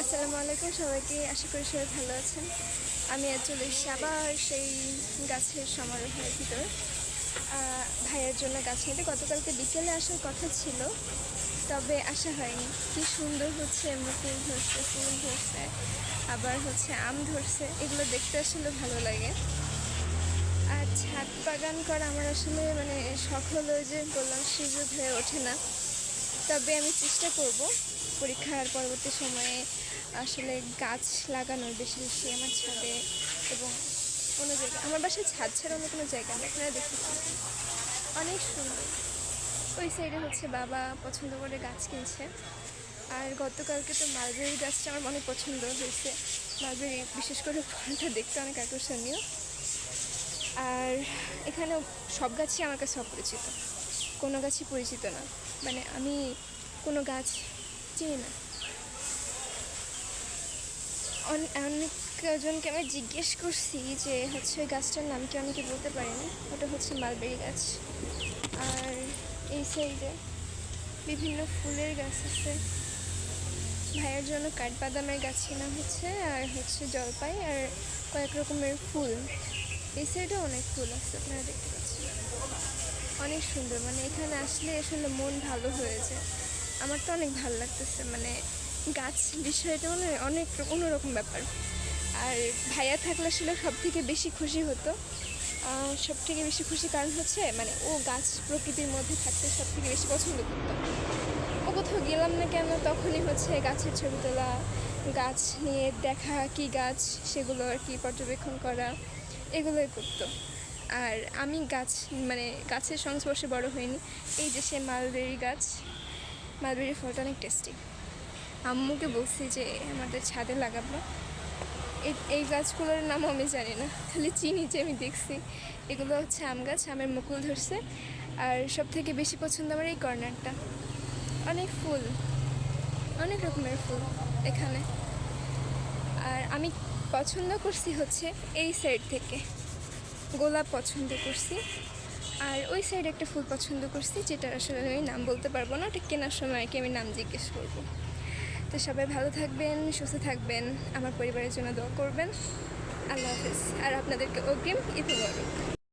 আসসালামু আলাইকুম সবাইকে, আশা করি সবাই ভালো আছেন। আমি চলে এসেছি আবার সেই গাছের সমারোহের ভিতর। ভাইয়ের জন্য গাছ নিতে গতকালকে বিকেলে আসার কথা ছিল, তবে আসা হয়নি। কি সুন্দর হচ্ছে, মুকুল ধরছে, ফুল ধরছে, আবার হচ্ছে আম ধরছে, এগুলো দেখতে আসলে ভালো লাগে। আর ছাদ বাগান করা আমার আসলে শখ হলো, যে বললাম সুযোগ হয়ে ওঠে না। তবে আমি চেষ্টা করব পরীক্ষার পরবর্তী সময়ে আসলে গাছ লাগানোর বেশি বেশি আমার ছাদে, এবং কোনো জায়গায়। আমার বাসায় ছাদ ছাড়া অন্য কোনো জায়গা না, আপনারা দেখতে পাচ্ছেন অনেক সুন্দর। ওই সাইডে হচ্ছে বাবা পছন্দ করে গাছ কিনছে। আর গতকালকে তো মালবেরি গাছটা আমার অনেক পছন্দ হয়েছে। মালবেরি বিশেষ করে ফলটা দেখতে অনেক আকর্ষণীয়। আর এখানে সব গাছই আমার কাছে অপরিচিত, কোনো গাছই পরিচিত না। আমি কোনো গাছ চিনি না। অনেকজনকে আমি জিজ্ঞেস করছি যে হচ্ছে ওই গাছটার নাম কি, অনেকে বলতে পারিনি। ওটা হচ্ছে মালবেরি গাছ। আর এই সাইডে বিভিন্ন ফুলের গাছ আছে। ভাইয়ের জন্য কাঠবাদামের গাছ কেনা হচ্ছে, আর হচ্ছে জলপাই আর কয়েক রকমের ফুল। এই সাইডে অনেক ফুল আছে, আপনারা দেখতে পাচ্ছেন। অনেক সুন্দর, এখানে আসলে আসলে মন ভালো হয়ে যায়। আমার তো অনেক ভালো লাগতেছে, গাছ বিষয়টা অনেক অন্যরকম ব্যাপার। আর ভাইয়া থাকলে আসলে সব থেকে বেশি খুশি হতো। সব থেকে বেশি খুশি কারণ হচ্ছে ও গাছ প্রকৃতির মধ্যে থাকতে সব থেকে বেশি পছন্দ করতো। ও কোথাও গেলাম না কেন, তখনই হচ্ছে গাছের ছবি তোলা, গাছ নিয়ে দেখা, কি গাছ সেগুলো আর কি পর্যবেক্ষণ করা, এগুলোই করতো। আর আমি গাছের সংস্পর্শে বড় হইনি। এই যে সে মালবেরি গাছ, মালবেরি ফলটা অনেক টেস্টি। আম্মুকে বলছি যে আমাদের ছাদে লাগাবো। এই গাছগুলোর নামও আমি জানি না, খালি চিনি যে আমি দেখছি। এগুলো হচ্ছে আম গাছ, আমের মুকুল ধরছে। আর সব থেকে বেশি পছন্দ আমার এই কর্নারটা, অনেক ফুল, অনেক রকমের ফুল এখানে। আর আমি পছন্দ করছি হচ্ছে এই সাইড থেকে গোলাপ পছন্দ করছি, আর ওই সাইডে একটা ফুল পছন্দ করছি, যেটার আসলে আমি নাম বলতে পারবো না। ওটা কেনার সময় আর কি আমি নাম জিজ্ঞেস করবো। তো সবাই ভালো থাকবেন, সুস্থ থাকবেন, আমার পরিবারের জন্য দোয়া করবেন। আল্লাহ হাফেজ। আর আপনাদেরকে অগ্রিম ঈদ মোবারক।